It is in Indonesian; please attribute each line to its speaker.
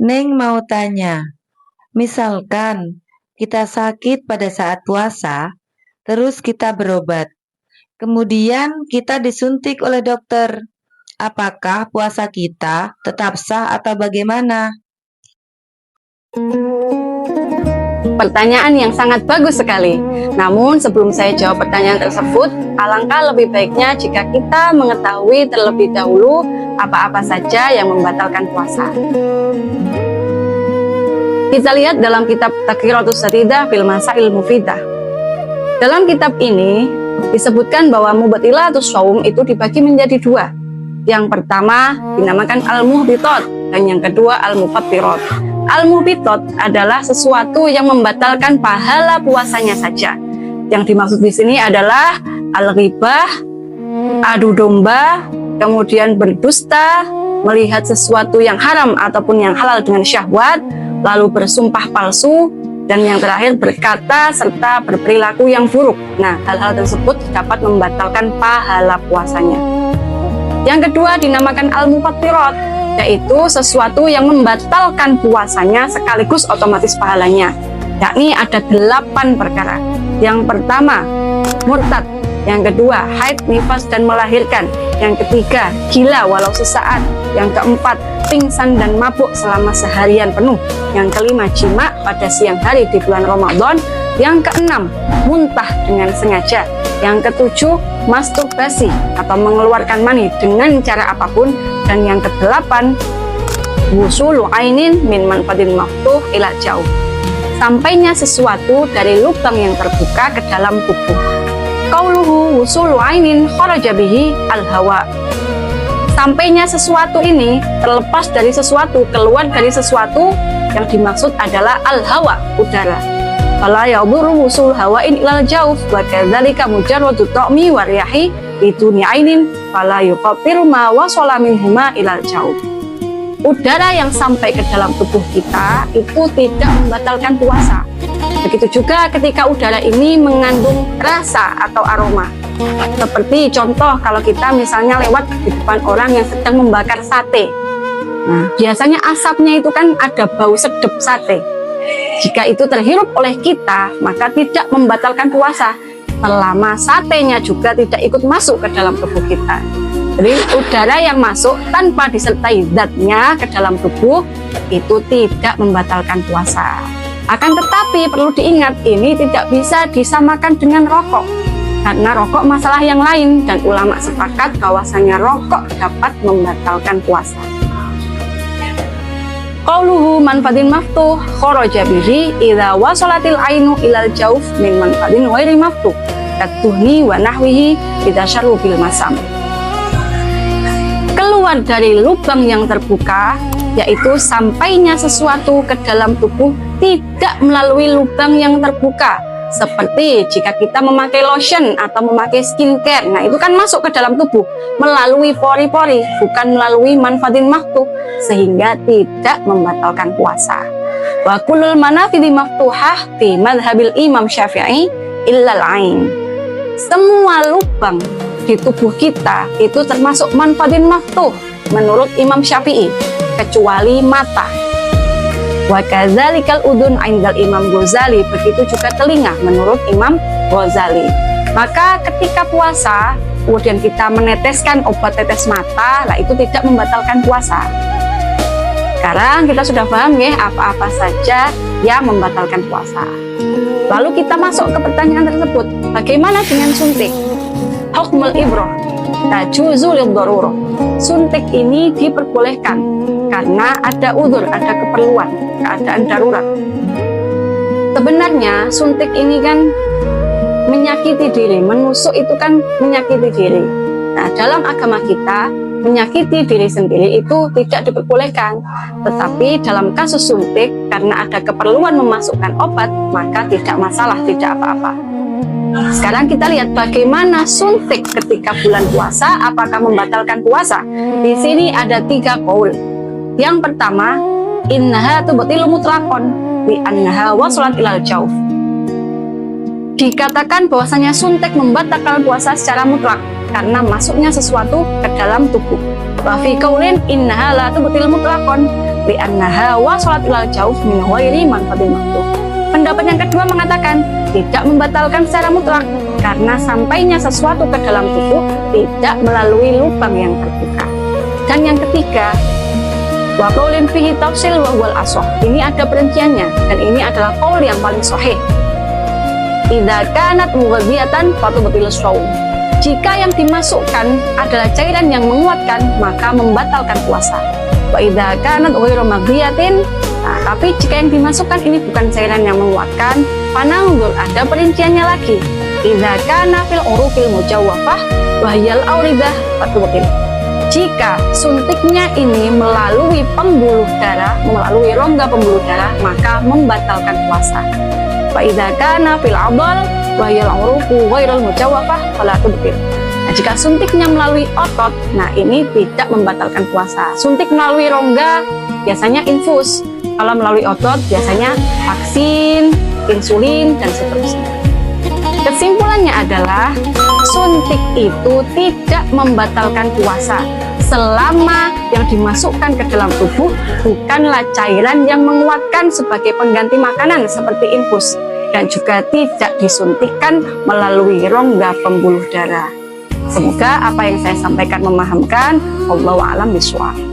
Speaker 1: Neng mau tanya, misalkan kita sakit pada saat puasa, terus kita berobat, kemudian kita disuntik oleh dokter. Apakah puasa kita tetap sah atau bagaimana?
Speaker 2: Pertanyaan yang sangat bagus sekali. Namun sebelum saya jawab pertanyaan tersebut, alangkah lebih baiknya jika kita mengetahui terlebih dahulu apa-apa saja yang membatalkan puasa. Kita lihat dalam kitab Taqriratus Sadidah fil Masail Mufidah. Dalam kitab ini disebutkan bahwa mubtilatus shaum itu dibagi menjadi dua. Yang pertama dinamakan al-muhbitat dan yang kedua al-mufattirat. Al-muhbitat adalah sesuatu yang membatalkan pahala puasanya saja. Yang dimaksud di sini adalah al-ghibah, adu domba, kemudian berdusta, melihat sesuatu yang haram ataupun yang halal dengan syahwat, lalu bersumpah palsu, dan yang terakhir berkata serta berperilaku yang buruk. Nah, hal-hal tersebut dapat membatalkan pahala puasanya. Yang kedua dinamakan al-mufattirat, yaitu sesuatu yang membatalkan puasanya sekaligus otomatis pahalanya. Yakni ada 8 perkara. Yang pertama, murtad. Yang kedua, haid, nifas, dan melahirkan. Yang ketiga, gila walau sesaat. Yang keempat, pingsan dan mabuk selama seharian penuh. Yang kelima, jima pada siang hari di bulan Ramadan. Yang keenam, muntah dengan sengaja. Yang ketujuh, masturbasi atau mengeluarkan mani dengan cara apapun. Dan yang kedelapan, wusulu ainin min manfadin maftuh ila jauh. Sampainya sesuatu dari lubang yang terbuka ke dalam tubuh. Qauluhu wusulu ainin kharaja bihi al-hawa. Sampainya sesuatu ini terlepas dari sesuatu, keluar dari sesuatu, yang dimaksud adalah al-hawa, udara. Fala yadurru wusul hawain ilal jauf wa kadzalika mujarradu ta'mi wa riyahi biduni ainin fala yuqatir ma wasala minhuma ilal jauf. Udara yang sampai ke dalam tubuh kita itu tidak membatalkan puasa. Begitu juga ketika udara ini mengandung rasa atau aroma. Seperti contoh kalau kita misalnya lewat di depan orang yang sedang membakar sate. Nah, biasanya asapnya itu kan ada bau sedap sate. Jika itu terhirup oleh kita, maka tidak membatalkan puasa selama satenya juga tidak ikut masuk ke dalam tubuh kita. Jadi udara yang masuk tanpa disertai zatnya ke dalam tubuh itu tidak membatalkan puasa. Akan tetapi perlu diingat, ini tidak bisa disamakan dengan rokok, karena rokok masalah yang lain dan ulama sepakat bahwasanya rokok dapat membatalkan puasa. Qauluhu manfadin maftuh kharaja bihi idza wasalatil ainu ilal jauf min manfadin ghairi maftuh katuhni wa nahwihi idza syarru bil masam. Keluar dari lubang yang terbuka, yaitu sampainya sesuatu ke dalam tubuh tidak melalui lubang yang terbuka. Seperti jika kita memakai lotion atau memakai skincare, nah itu kan masuk ke dalam tubuh melalui pori-pori, bukan melalui manfadin maftuh, sehingga tidak membatalkan puasa. Wa kullul manafidhi maftuhah fi madhabil Imam Syafi'i illal ain. Semua lubang di tubuh kita itu termasuk manfadin maftuh menurut Imam Syafi'i, kecuali mata. Wa kadzalikal udun indal Imam Ghazali, begitu juga telinga menurut Imam Ghazali. Maka ketika puasa kemudian kita meneteskan obat tetes mata, lah itu tidak membatalkan puasa. Sekarang kita sudah paham ya apa-apa saja yang membatalkan puasa. Lalu kita masuk ke pertanyaan tersebut, bagaimana dengan suntik? Hukmul ibrah tajuzu lid-darurah. Suntik ini diperbolehkan karena ada udzur, ada keperluan, keadaan darurat. Sebenarnya suntik ini kan menyakiti diri, menusuk itu kan menyakiti diri. Nah, dalam agama kita menyakiti diri sendiri itu tidak diperbolehkan. Tetapi dalam kasus suntik, karena ada keperluan memasukkan obat, maka tidak masalah, tidak apa-apa. Sekarang kita lihat bagaimana suntik ketika bulan puasa, apakah membatalkan puasa? Di sini ada 3 qaul. Yang pertama, innaha tubtilu mutlaqan bi annaha wasalat ilal jauf. Dikatakan bahwasanya suntik membatalkan puasa secara mutlak karena masuknya sesuatu ke dalam tubuh. Wa fi qaulin innaha la tubtilu mutlaqan li'annaha wasalat ilal jauh min ghairi manfatin maktuh. Pendapat yang kedua mengatakan tidak membatalkan secara mutlak karena sampainya sesuatu ke dalam tubuh tidak melalui lubang yang terbuka. Dan yang ketiga, wa qaulin fihi tafsil wa huwal ashah. Ini ada perinciannya dan ini adalah qaul yang paling sahih. Idza kanat mughadhiyatan fatubtilus shaum. Jika yang dimasukkan adalah cairan yang menguatkan, maka membatalkan puasa. Wa idza kanat ghairu maghdiyatin, tapi jika yang dimasukkan ini bukan cairan yang menguatkan, pananggul ada perinciannya lagi. Idza kana fil urufil mujawwafah wa hiyal auridah fatubtil. Jika suntiknya ini melalui pembuluh darah, melalui rongga pembuluh darah, maka membatalkan puasa. Wa idza kana fil 'adhal wa hiyal urufu ghairul mujawwafah fala tubtil. Nah, jika suntiknya melalui otot, nah ini tidak membatalkan puasa. Suntik melalui rongga biasanya infus. Kalau melalui otot biasanya vaksin, insulin, dan seterusnya. Kesimpulannya adalah suntik itu tidak membatalkan puasa selama yang dimasukkan ke dalam tubuh bukanlah cairan yang menguatkan sebagai pengganti makanan seperti infus dan juga tidak disuntikkan melalui rongga pembuluh darah. Semoga apa yang saya sampaikan memahamkan. Wallahu a'lam bishawab.